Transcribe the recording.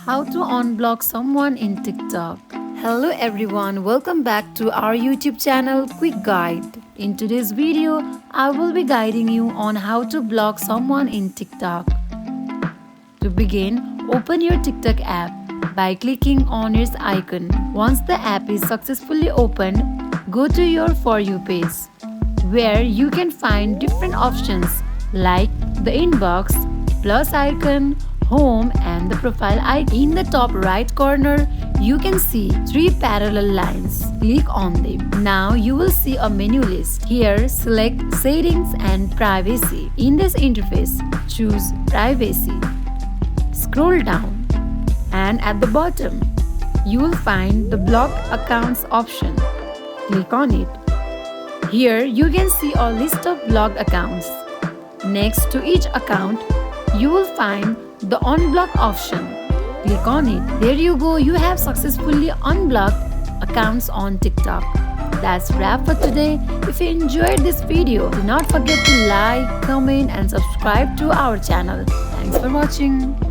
How to unblock someone in TikTok. Hello everyone, welcome back to our YouTube channel Quick Guide. In today's video, I will be guiding you on how to block someone in TikTok. To begin, open your TikTok app by clicking on its icon. Once the app is successfully opened, go to your For You page, where you can find different options like the inbox, plus icon, home and the profile icon. In the top right corner, you can see three parallel lines. Click on them. Now you will see a menu list. Here, select Settings and Privacy. In this interface, choose Privacy. Scroll down and at the bottom, you will find the Block Accounts option. Click on it. Here, you can see a list of blocked accounts. Next to each account, you will find the Unblock option. Click on it. There you go, you have successfully unblocked accounts on TikTok. That's wrap for today. If you enjoyed this video, do not forget to like, comment and subscribe to our channel. Thanks for watching.